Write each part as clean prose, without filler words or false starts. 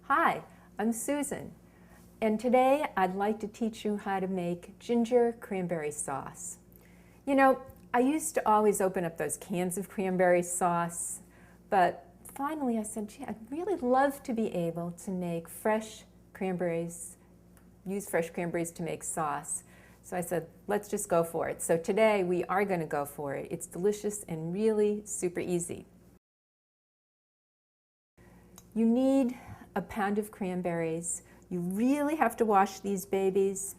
Hi, I'm Susan, and today I'd like to teach you how to make ginger cranberry sauce. You know, I used to always open up those cans of cranberry sauce, but finally I said, gee, I'd really love to be able to make fresh cranberries, use fresh cranberries to make sauce. So I said, let's just go for it. So today we are going to go for it. It's delicious and really super easy. You need a pound of cranberries. You really have to wash these babies.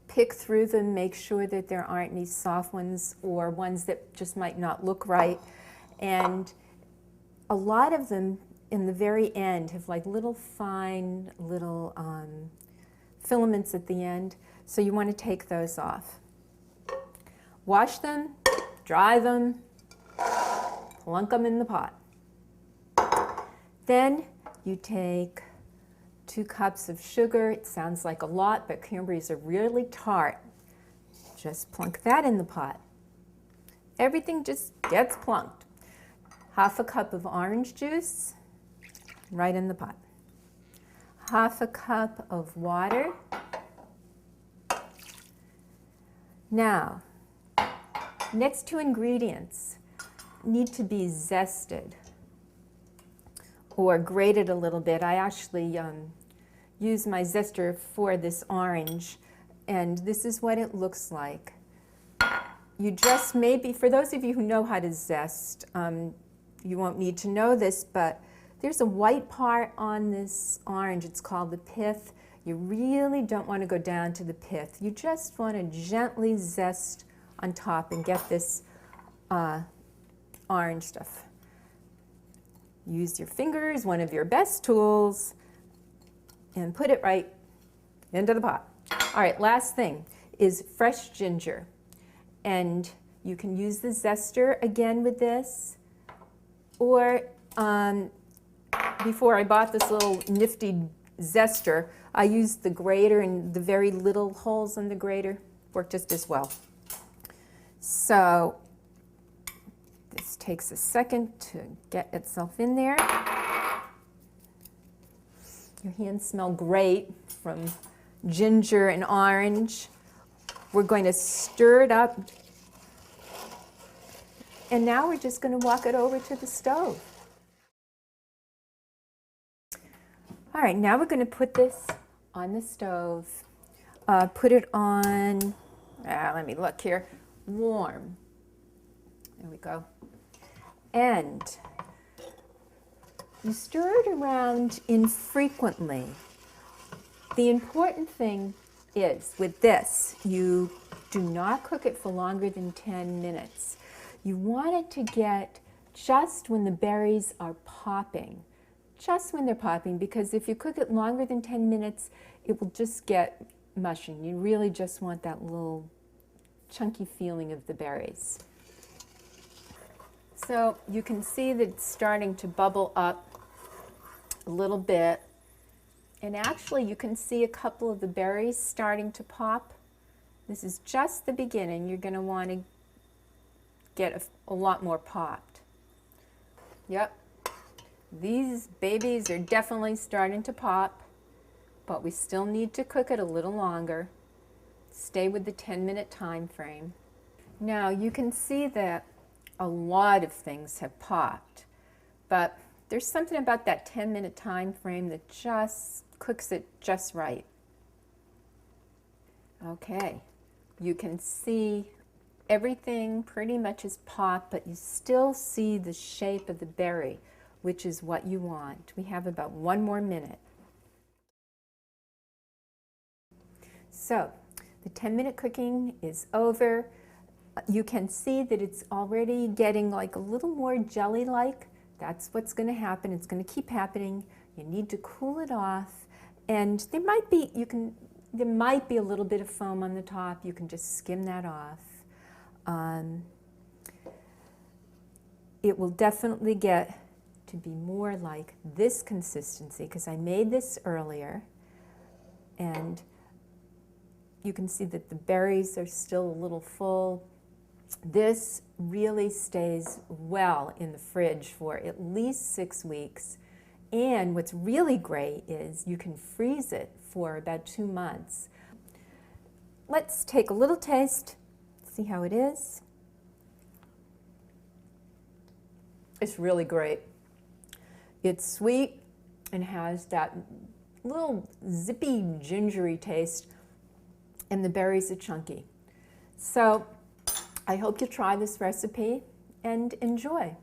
Pick through them, make sure that there aren't any soft ones or ones that just might not look right. And a lot of them in the very end have like little fine little filaments at the end. So you want to take those off. Wash them, dry them, plunk them in the pot. Then you take 2 cups of sugar. It sounds like a lot, but cranberries are really tart. Just plunk that in the pot. Everything just gets plunked. Half a cup of orange juice, right in the pot. Half a cup of water. Now, next 2 ingredients need to be zested or grated a little bit. I actually use my zester for this orange, and this is what it looks like. You just maybe, for those of you who know how to zest, you won't need to know this, but there's a white part on this orange. It's called the pith. You really don't want to go down to the pith. You just want to gently zest on top and get this orange stuff. Use your fingers, one of your best tools, and put it right into the pot. All right, last thing is fresh ginger. And you can use the zester again with this, or before I bought this little nifty zester, I used the grater, and the very little holes in the grater work just as well. So this takes a second to get itself in there. Your hands smell great from ginger and orange. We're going to stir it up. And now we're just going to walk it over to the stove. All right, now we're going to put this on the stove. Put it on, let me look here, warm. There we go. And you stir it around infrequently. The important thing is, with this, you do not cook it for longer than 10 minutes. You want it to get just when the berries are popping. Just when they're popping, because if you cook it longer than 10 minutes, it will just get mushy. You really just want that little chunky feeling of the berries. So you can see that it's starting to bubble up a little bit. And actually you can see a couple of the berries starting to pop. This is just the beginning. You're going to want to get a lot more popped. Yep. These babies are definitely starting to pop, but we still need to cook it a little longer. Stay with the 10-minute time frame. Now you can see that a lot of things have popped, but there's something about that 10-minute time frame that just cooks it just right. Okay, you can see everything pretty much is popped, but you still see the shape of the berry, which is what you want. We have about 1 more minute. So the 10-minute cooking is over. You can see that it's already getting like a little more jelly-like. That's what's going to happen. It's going to keep happening. You need to cool it off, and there might be a little bit of foam on the top. You can just skim that off. It will definitely get to be more like this consistency, because I made this earlier, and you can see that the berries are still a little full. This really stays well in the fridge for at least 6 weeks, And what's really great is you can freeze it for about 2 months. Let's take a little taste, see how it is. It's really great. It's sweet and has that little zippy, gingery taste, and the berries are chunky. So I hope you try this recipe and enjoy.